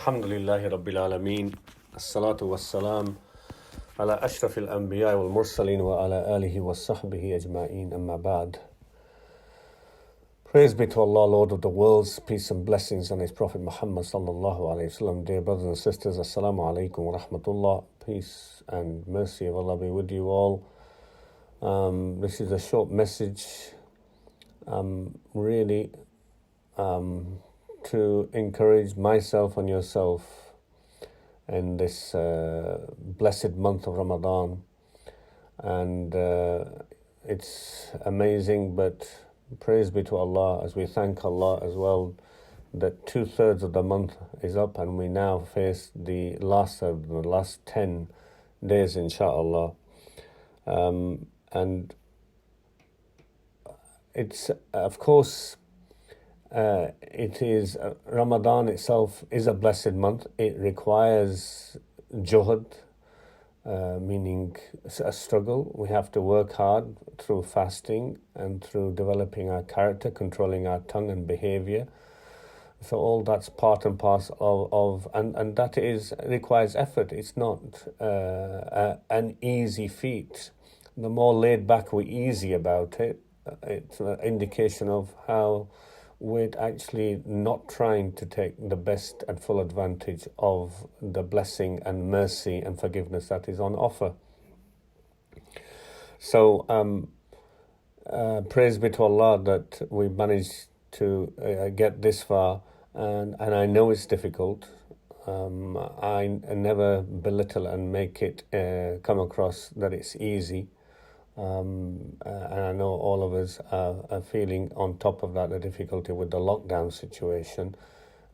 Alhamdulillahi Rabbil Alameen. As-salatu was-salam ala ashrafil anbiya wal mursaleen wa ala alihi wa sahbihi ajma'een amma ba'd. Praise be to Allah, Lord of the worlds, peace and blessings on His Prophet Muhammad sallallahu alayhi wasallam. Dear brothers and sisters, assalamu alaikum wa rahmatullah. Peace and mercy of Allah be with you all. This is a short message, really to encourage myself and yourself in this blessed month of Ramadan. And it's amazing, but praise be to Allah as we thank Allah as well that 2/3 of the month is up and we now face the last 10 days, inshallah. And it's, of course, it is Ramadan itself is a blessed month. It requires juhud, meaning a struggle. We have to work hard through fasting and through developing our character, controlling our tongue and behavior. So all that's part and parcel and that requires effort. It's not an easy feat. The more laid back we're easy about it, it's an indication of how we're actually not trying to take the best and full advantage of the blessing and mercy and forgiveness that is on offer. So praise be to Allah that we managed to get this far, and I know it's difficult. I never belittle and make it come across that it's easy. And I know all of us are feeling on top of that the difficulty with the lockdown situation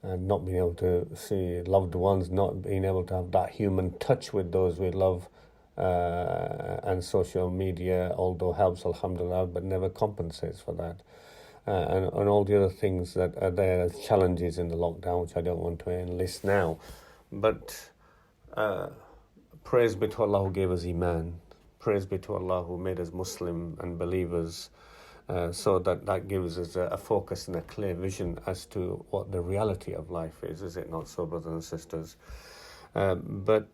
and not being able to see loved ones, not being able to have that human touch with those we love, and social media, although helps, alhamdulillah, but never compensates for that. And all the other things that are there as challenges in the lockdown, which I don't want to enlist now. But praise be to Allah who gave us Iman. Praise be to Allah who made us Muslim and believers, so that gives us a focus and a clear vision as to what the reality of life is it not so, brothers and sisters? But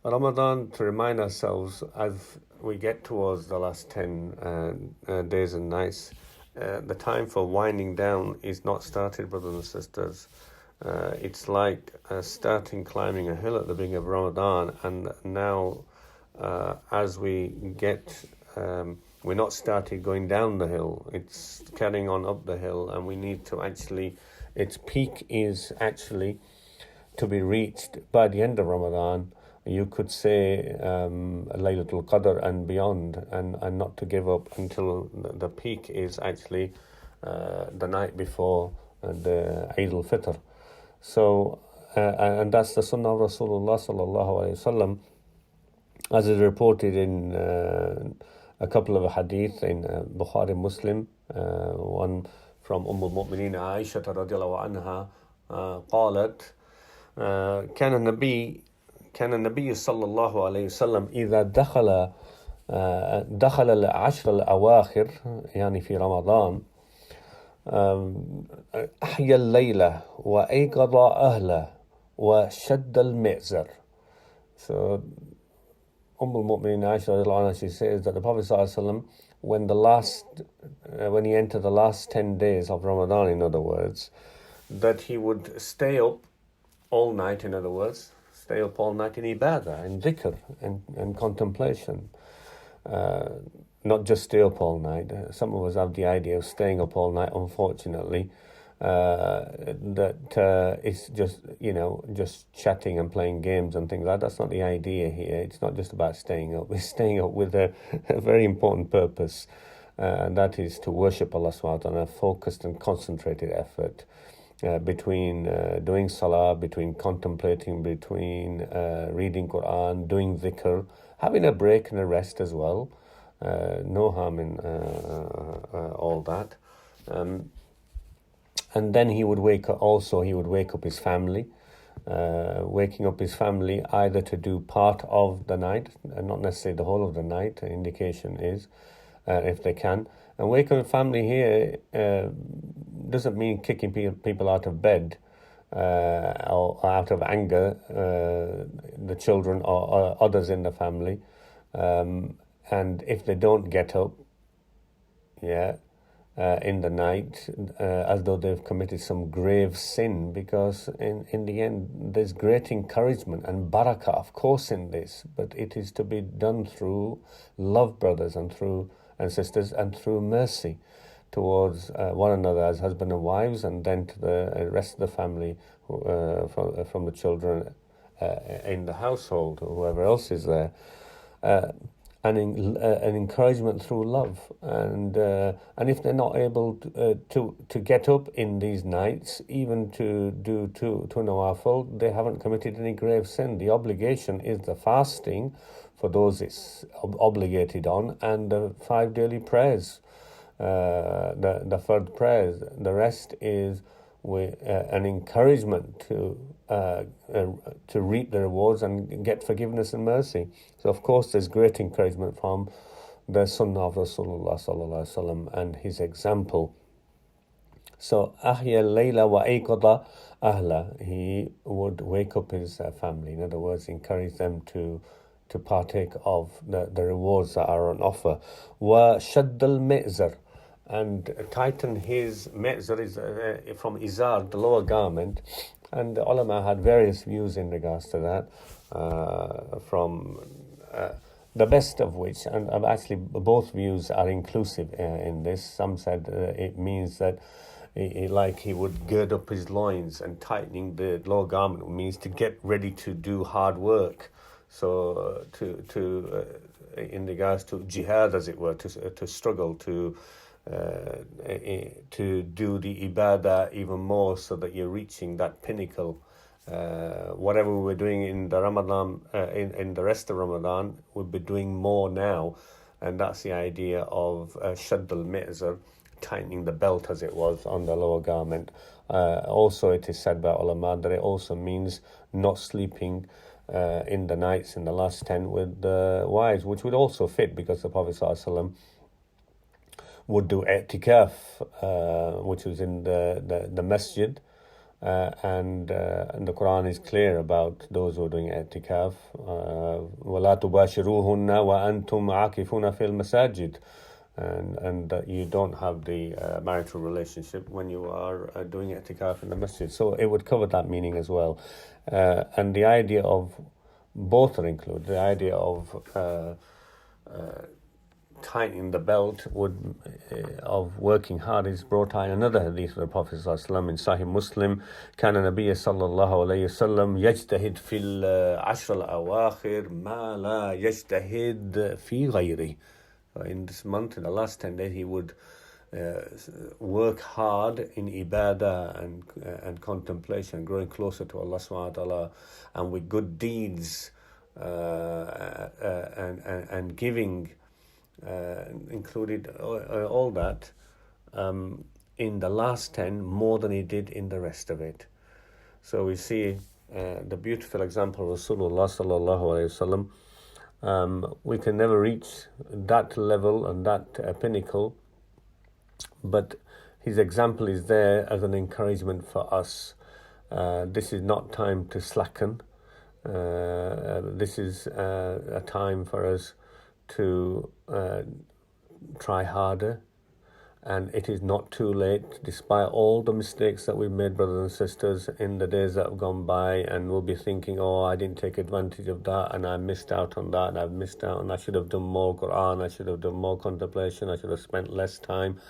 Ramadan, to remind ourselves as we get towards the last 10 days and nights, the time for winding down is not started, brothers and sisters. It's like starting climbing a hill at the beginning of Ramadan, and now as we get, we're not started going down the hill, it's carrying on up the hill, and we need to actually, its peak is actually to be reached by the end of Ramadan. You could say Laylatul Qadr and beyond, and not to give up until the peak is actually the night before the Eid al-Fitr. So, and that's the Sunnah of Rasulullah sallallahu alayhi wasallam, as is reported in a couple of hadith in Bukhari Muslim, one from al-Mu'mineen Aisha radiallahu anha قالت كان النبي صلى الله عليه وسلم إذا دخل العشر الأواخر يعني في رمضان أحيا الليلة وأيقظ أهله وشد المئزر. So al-Mu'mineen Aisha radiallahu anha, she says that the Prophet ﷺ, when he entered the last 10 days of Ramadan, in other words, that he would stay up all night, in other words, stay up all night in ibadah, in dhikr, and contemplation. Not just stay up all night. Some of us have the idea of staying up all night, unfortunately, that it's just chatting and playing games and things like that. That's not the idea here. It's not just about staying up. We're staying up with a very important purpose, and that is to worship Allah subhanahu wa ta'ala, a focused and concentrated effort. Between doing salah, between contemplating, between reading Qur'an, doing dhikr, having a break and a rest as well. No harm in all that. And then he would wake up his family, waking up his family either to do part of the night, and not necessarily the whole of the night, the indication is, if they can. And wake up family here doesn't mean kicking people out of bed. or out of anger, the children or others in the family. And if they don't get up, in the night, as though they've committed some grave sin, because in the end there's great encouragement and barakah, of course, in this, but it is to be done through love, brothers and sisters, and through mercy towards one another as husband and wives, and then to the rest of the family, from the children in the household, or whoever else is there. An encouragement through love, and if they're not able to get up in these nights, even to do two nawafil, they haven't committed any grave sin. The obligation is the fasting for those it's obligated on, and the 5 daily prayers, the fard prayers. The rest is an encouragement to reap the rewards and get forgiveness and mercy. So of course there's great encouragement from the Sunnah of Rasulullah sallallahu alaihi wasallam and his example. So ahya layla wa ayqadha ahla, he would wake up his family. In other words, encourage them to partake of the rewards that are on offer. Wa shaddal mi'zar, and tighten his mi'zar is from izar, the lower garment. And the ulama had various views in regards to that, from the best of which, and actually both views are inclusive in this. Some said it means that like he would gird up his loins, and tightening the lower garment means to get ready to do hard work. So in regards to jihad, as it were, to struggle, to do the ibadah even more, so that you're reaching that pinnacle. Whatever we're doing in the Ramadan, in the rest of Ramadan, we'll be doing more now, and that's the idea of shadd al-mi'zar, tightening the belt, as it was, on the lower garment. Also, it is said by ulama that it also means not sleeping in the nights in the last 10 with the wives, which would also fit, because the Prophet ﷺ would do i'tikaf, which was in the masjid, and the Quran is clear about those who are doing i'tikaf. وَلَا تُبَاشِرُوهُنَّ وَأَنْتُمْ عَاكِفُونَ فِي الْمَسَاجِدِ, and that you don't have the marital relationship when you are doing i'tikaf in the masjid. So it would cover that meaning as well. And the idea of both are included. The idea of tightening the belt of working hard is brought out in another hadith of the Prophet ﷺ in Sahih Muslim. كان النبي صلى الله عليه وسلم يجتهد في العشر الأواخر ما لا يجتهد في غيره. In this month, in the last 10 days, he would work hard in ibadah and contemplation, growing closer to Allah subhanahu wa ta'ala, and with good deeds and giving, included all that, in the last 10 more than he did in the rest of it. So we see the beautiful example of Rasulullah sallallahu alayhi wasallam. We can never reach that level and that pinnacle, but his example is there as an encouragement for us. This is not time to slacken. This is a time for us to try harder, and it is not too late, despite all the mistakes that we've made, brothers and sisters, in the days that have gone by, and we'll be thinking, oh, I didn't take advantage of that, and I missed out on that, and I've missed out, and I should have done more Qur'an, I should have done more contemplation, I should have spent less time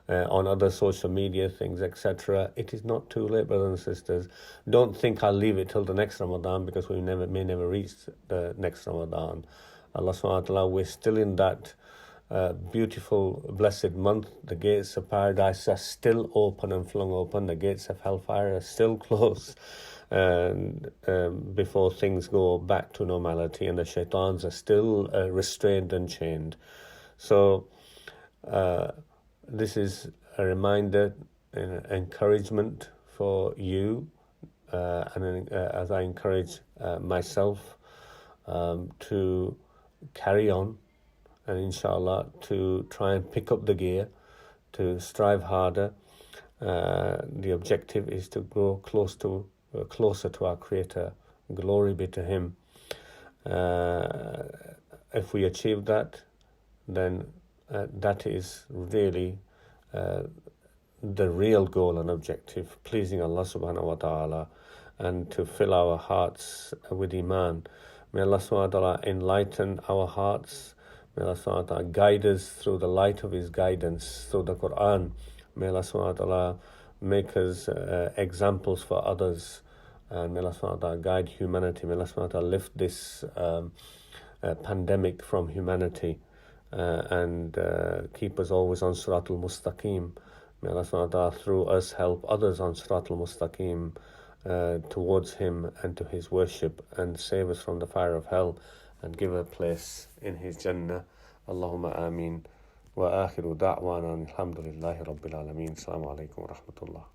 on other social media things, etc. It is not too late, brothers and sisters. Don't think I'll leave it till the next Ramadan, because we may never reach the next Ramadan. Allah subhanahu wa ta'ala, we're still in that beautiful, blessed month. The gates of paradise are still open and flung open. The gates of hellfire are still closed, and before things go back to normality, and the shaitans are still restrained and chained. So this is a reminder, an encouragement for you, and as I encourage myself to carry on, and inshallah to try and pick up the gear, to strive harder, The objective is to grow closer to our Creator. Glory be to Him. If we achieve that, then that is really the real goal and objective, pleasing Allah subhanahu wa ta'ala, and to fill our hearts with Iman. May Allah subhanahu wa ta'ala enlighten our hearts. May Allah subhanahu wa ta'ala guide us through the light of His guidance, through the Qur'an. May Allah subhanahu wa ta'ala make us examples for others. And may Allah subhanahu wa ta'ala guide humanity. May Allah subhanahu wa ta'ala lift this pandemic from humanity and keep us always on Siratul Mustaqim. May Allah subhanahu wa ta'ala through us help others on Siratul Mustaqim towards Him and to His worship, and save us from the fire of hell and give a place in His Jannah. Allahumma ameen. Wa akhiru da'wana alhamdulillahi rabbil alameen. Assalamu alaikum wa rahmatullah.